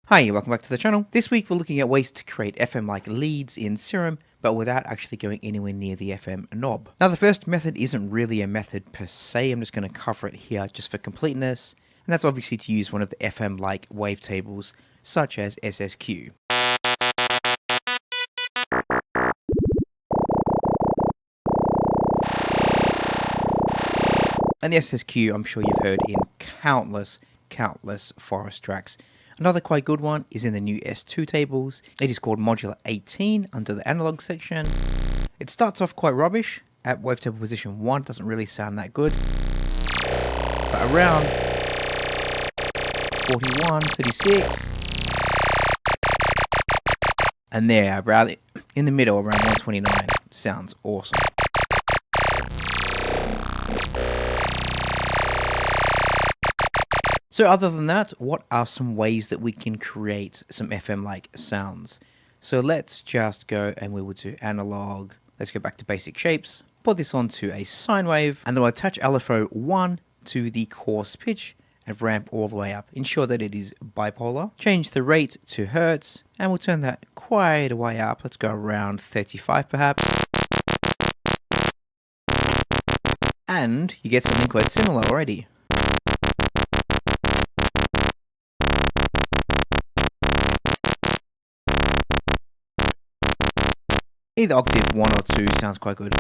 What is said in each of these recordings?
Hi, welcome back to the channel. This week we're looking at ways to create FM-like leads in Serum, but without actually going anywhere near the FM knob. Now the first method isn't really a method per se, I'm just going to cover it here just for completeness, and that's obviously to use one of the FM-like wavetables, such as SSQ. And the SSQ I'm sure you've heard in countless forest tracks. Another quite good one is in the new S2 tables. It is called Modular 18 under the analog section. It starts off quite rubbish. At wavetable position 1 it doesn't really sound that good. But around 41, 36, and there, around in the middle, around 129, sounds awesome. So other than that, what are some ways that we can create some FM-like sounds? So let's just go and we will do analog. Let's go back to basic shapes. Put this onto a sine wave and then we'll attach LFO 1 to the coarse pitch and ramp all the way up. Ensure that it is bipolar. Change the rate to hertz and we'll turn that quite a way up. Let's go around 35 perhaps. And you get something quite similar already. Either octave 1 or 2 sounds quite good.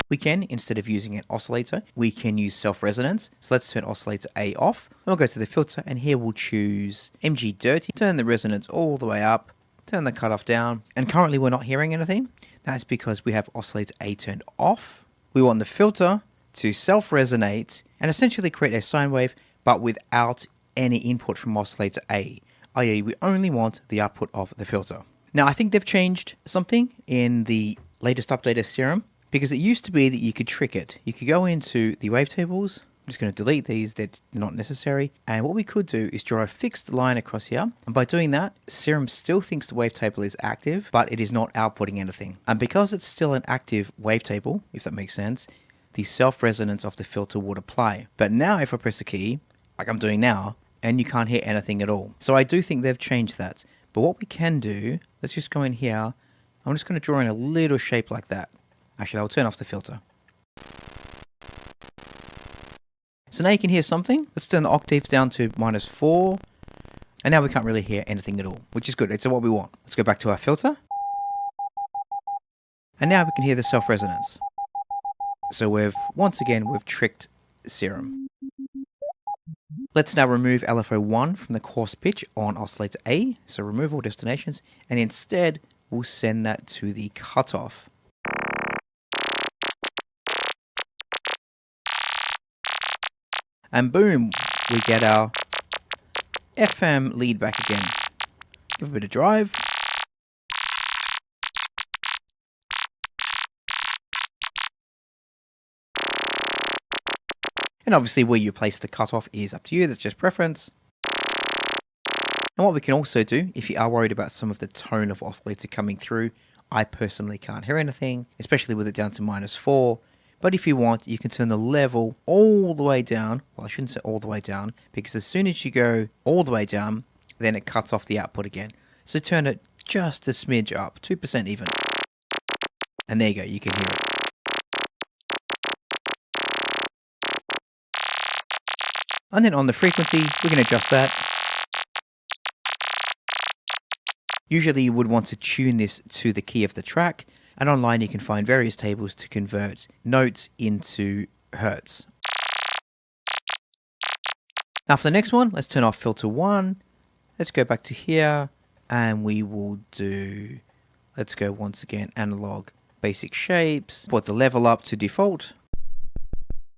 We can, instead of using an oscillator, we can use self-resonance. So let's turn oscillator A off. Then we'll go to the filter and here we'll choose MG Dirty. Turn the resonance all the way up. Turn the cutoff down. And currently we're not hearing anything. That's because we have oscillator A turned off. We want the filter to self-resonate and essentially create a sine wave, but without any input from oscillator A. i.e. we only want the output of the filter. Now, I think they've changed something in the latest update of Serum, because it used to be that you could trick it. You could go into the wavetables. I'm just going to delete these, they're not necessary. And what we could do is draw a fixed line across here. And by doing that, Serum still thinks the wavetable is active, but it is not outputting anything. And because it's still an active wavetable, if that makes sense, the self-resonance of the filter would apply. But now if I press a key, like I'm doing now, and you can't hear anything at all. So I do think they've changed that. But what we can do, let's just go in here. I'm just going to draw in a little shape like that. Actually, I'll turn off the filter. So now you can hear something. Let's turn the octaves down to -4. And now we can't really hear anything at all, which is good. It's what we want. Let's go back to our filter. And now we can hear the self-resonance. So once again, we've tricked Serum. Let's now remove LFO 1 from the coarse pitch on oscillator A, so remove all destinations, and instead we'll send that to the cutoff. And boom, we get our FM lead back again. Give a bit of drive. And obviously where you place the cutoff is up to you, that's just preference. And what we can also do, if you are worried about some of the tone of oscillator coming through, I personally can't hear anything, especially with it down to -4. But if you want, you can turn the level all the way down. Well, I shouldn't say all the way down, because as soon as you go all the way down, then it cuts off the output again. So turn it just a smidge up, 2% even. And there you go, you can hear it. And then on the frequency, we can adjust that. Usually you would want to tune this to the key of the track, and online you can find various tables to convert notes into hertz. Now for the next one, let's turn off filter 1. Let's go back to here, and we will do, let's go once again, analog, basic shapes, put the level up to default.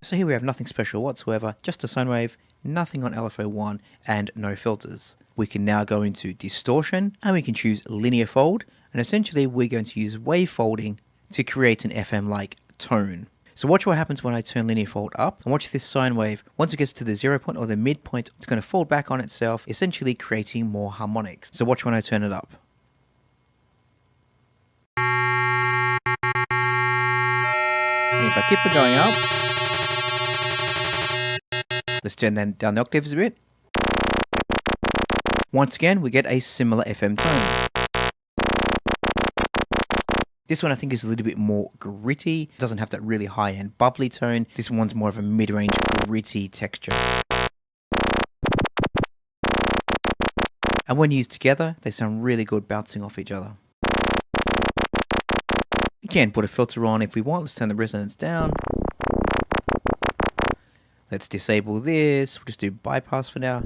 So here we have nothing special whatsoever, just a sine wave, nothing on LFO 1, and no filters. We can now go into distortion, and we can choose linear fold, and essentially we're going to use wave folding to create an FM-like tone. So watch what happens when I turn linear fold up, and watch this sine wave. Once it gets to the 0 point or the midpoint, it's going to fold back on itself, essentially creating more harmonic. So watch when I turn it up. And if I keep it going up, let's turn down the octaves a bit. Once again, we get a similar FM tone. This one I think is a little bit more gritty. It doesn't have that really high-end bubbly tone. This one's more of a mid-range gritty texture. And when used together, they sound really good bouncing off each other. We can put a filter on if we want. Let's turn the resonance down. Let's disable this. We'll just do bypass for now.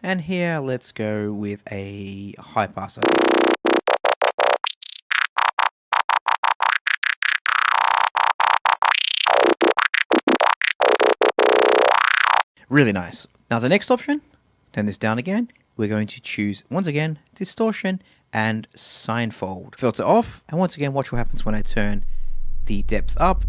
And here, let's go with a high passer. Really nice. Now the next option, turn this down again. We're going to choose, once again, distortion and signfold. Filter off, and once again, watch what happens when I turn the depth up.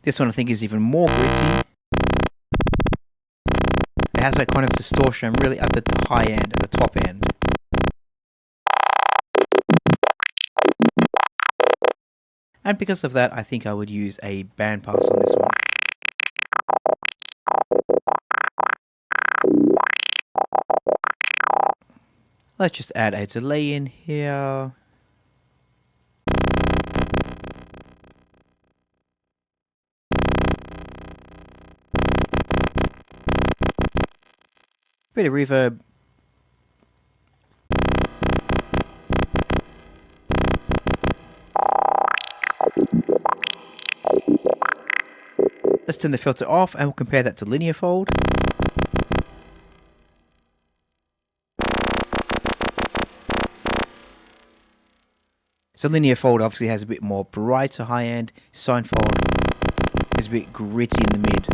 This one I think is even more gritty. It has that kind of distortion really at the high end, at the top end. And because of that, I think I would use a bandpass on this one. Let's just add a delay in here. Bit of reverb. Let's turn the filter off and we'll compare that to linear fold. So linear fold obviously has a bit more brighter high end. Signfold is a bit gritty in the mid.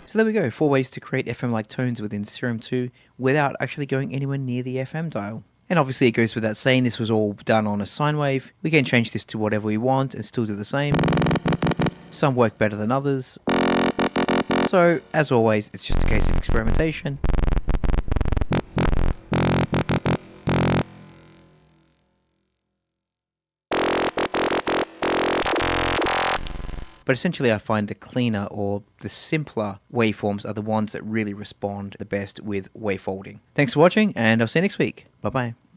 So there we go, 4 ways to create FM-like tones within Serum 2 without actually going anywhere near the FM dial. And obviously it goes without saying this was all done on a sine wave. We can change this to whatever we want and still do the same. Some work better than others. So, as always, it's just a case of experimentation. But essentially I find the cleaner or the simpler waveforms are the ones that really respond the best with wavefolding. Thanks for watching, and I'll see you next week. Bye bye.